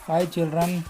Hi children.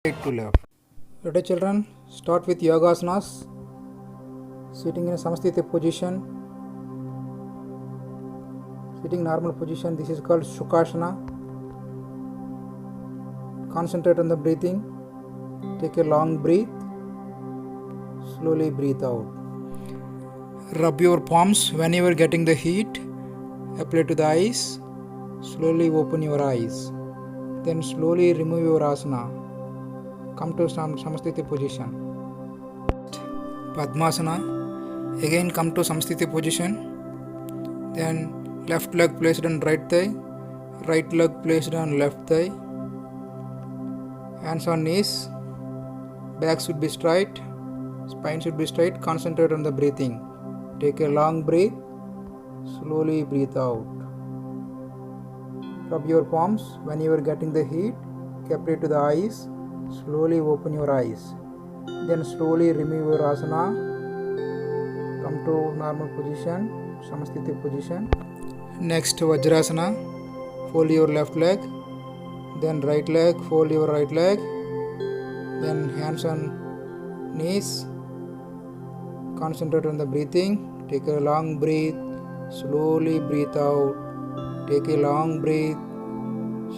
Right to left. Ready children? Start with yoga asanas. Sitting in a samastita position. Sitting normal position. This is called Sukhasana. Concentrate on the breathing. Take a long breath. Slowly breathe out. Rub your palms whenever getting the heat. Apply to the eyes. Slowly open your eyes. Then slowly remove your asana. Come to Samastiti position. Padmasana. Again come to Samastiti position. Then left leg placed on right thigh. Right leg placed on left thigh. Hands on knees. Back should be straight. Spine should be straight. Concentrate on the breathing. Take a long breath. Slowly breathe out. Rub your palms when you are getting the heat. Apply to the eyes. Slowly open your eyes. Then slowly remove your asana. Come to normal position, Samastiti position. Next Vajrasana. Fold your left leg. Then right leg. Fold your right leg. Then hands on knees. Concentrate on the breathing. Take a long breath. Slowly breathe out. Take a long breath.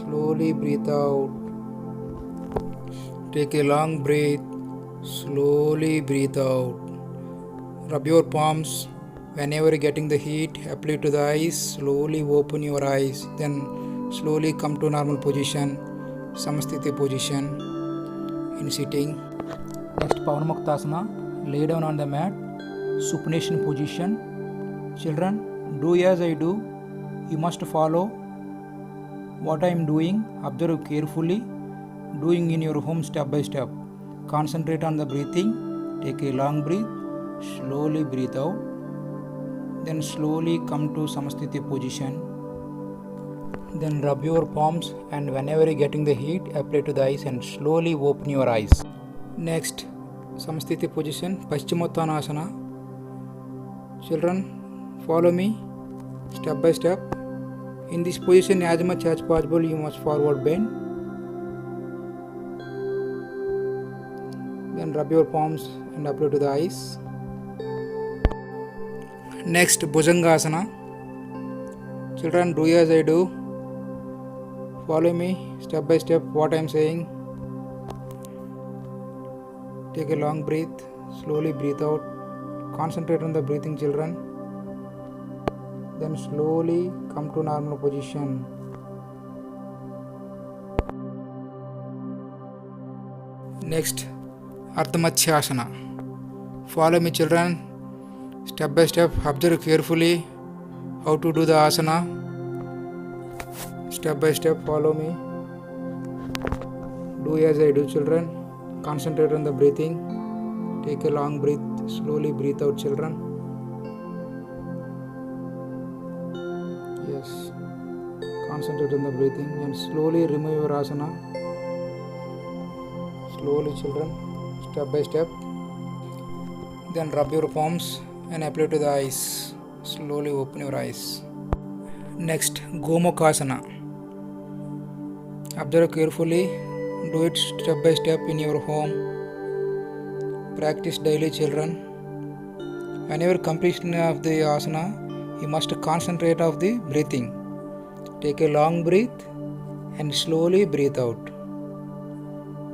Slowly breathe out. Take a long breath. Slowly breathe out. Rub your palms whenever getting the heat. Apply to the eyes. Slowly open your eyes. Then slowly come to normal position, Samastiti position in sitting. Next Pavanamuktasana. Lay down on the mat. Supination position. Children, do as I do. You must follow what I am doing. Observe carefully. Doing in your home step by step. Concentrate on the breathing. Take a long breath. Slowly breathe out. Then slowly come to Samastiti position. Then rub your palms and whenever you getting the heat, apply to the eyes and slowly open your eyes. Next, Samastiti position, Paschimottanasana. Children, follow me step by step. In this position, as much as possible, you must forward bend. Then rub your palms and apply to the eyes. Next, Bhujangasana. Children, do as I do. Follow me step by step what I am saying. Take a long breath. Slowly breathe out. Concentrate on the breathing, children. Then slowly come to normal position. Next, Ardha Matsyasana. Follow me, children. Step by step, observe carefully how to do the asana. Step by step, follow me. Do as I do, children. Concentrate on the breathing. Take a long breath. Slowly breathe out, children. Yes. Concentrate on the breathing and slowly remove your asana. Slowly, children. Step by step. Then rub your palms and apply to the eyes. Slowly open your eyes. Next, Gomukhasana. Observe carefully. Do it step by step in your home. Practice daily, children. Whenever completion of the asana, you must concentrate on the breathing. Take a long breath and slowly breathe out.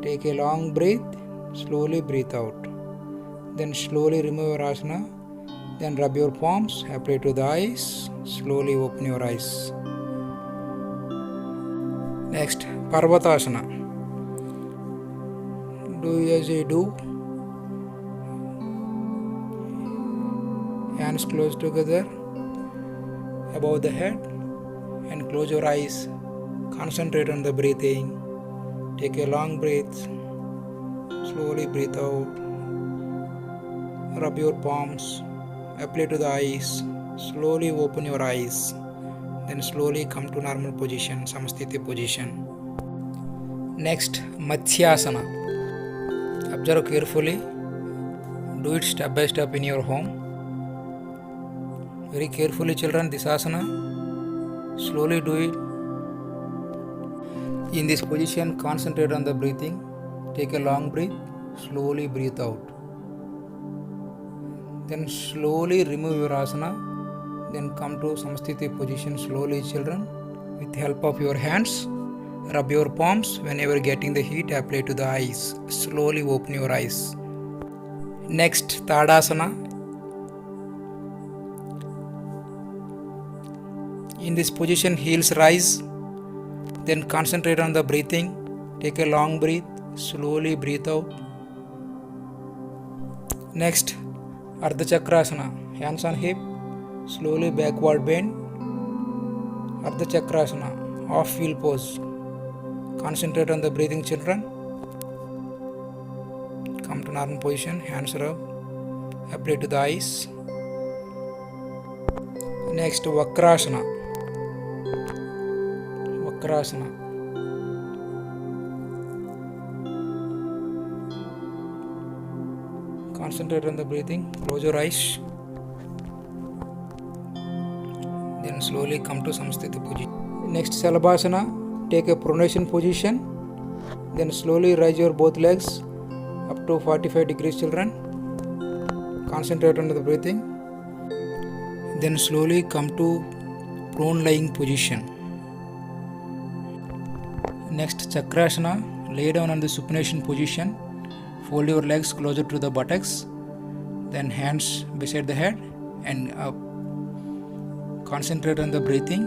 Take a long breath, slowly breathe out. Then slowly remove your asana. Then rub your palms, apply to the eyes. Slowly open your eyes. Next, Parvatasana. Do as I do. Hands close together above the head and close your eyes. Concentrate on the breathing. Take a long breath. Slowly breathe out. Rub your palms. Apply to the eyes. Slowly open your eyes. Then slowly come to normal position, Samasthiti position. Next, Matsyasana. Observe carefully. Do it step by step in your home. Very carefully, children, this asana. Slowly do it. In this position, concentrate on the breathing. Take a long breath. Slowly breathe out. Then slowly remove your asana. Then come to Samasthiti position slowly, children. With the help of your hands, rub your palms. Whenever getting the heat, apply to the eyes. Slowly open your eyes. Next, Tadasana. In this position, heels rise. Then concentrate on the breathing. Take a long breath. Slowly breathe out. Next, Ardha Chakrasana. Hands on hip. Slowly backward bend. Ardha Chakrasana. Half wheel pose. Concentrate on the breathing, children. Come to normal position. Hands rub. Apply to the eyes. Next, Vakrasana. Vakrasana. Concentrate on the breathing. Close your eyes. Then slowly come to Samasthiti position. Next, Salabhasana. Take a pronation position. Then slowly raise your both legs up to 45 degrees, children. Concentrate on the breathing. Then slowly come to prone lying position. Next, Chakrasana. Lay down on the supination position. Fold your legs closer to the buttocks. Then hands beside the head and up. Concentrate on the breathing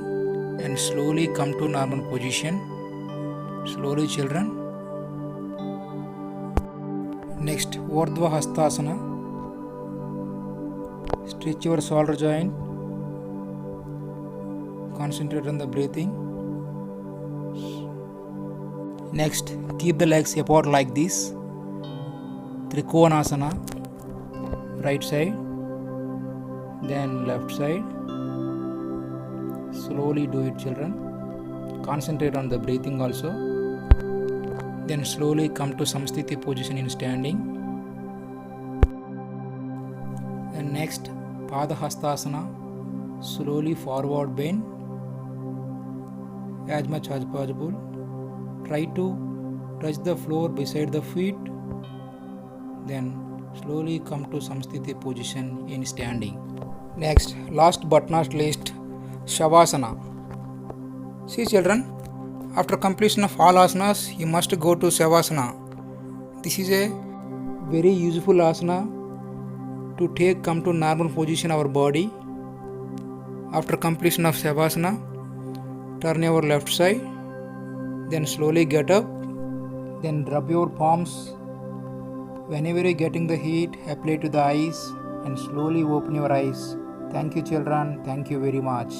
and slowly come to normal position. Slowly, children. Next, Urdhva Hastasana. Stretch your shoulder joint. Concentrate on the breathing. Next, keep the legs apart like this. Trikonasana. Right side. Then left side. Slowly do it, children. Concentrate on the breathing also. Then slowly come to Samasthiti position in standing. And next, Padahastasana, slowly forward bend as much as possible. Try to touch the floor beside the feet, then slowly come to Samsthiti position in standing. Next, last but not least, Shavasana. See children, after completion of all asanas, you must go to Shavasana. This is a very useful asana to come to normal position our body. After completion of Shavasana, turn your left side, then slowly get up, then rub your palms. Whenever you are getting the heat, apply to the eyes and slowly open your eyes. Thank you children, thank you very much.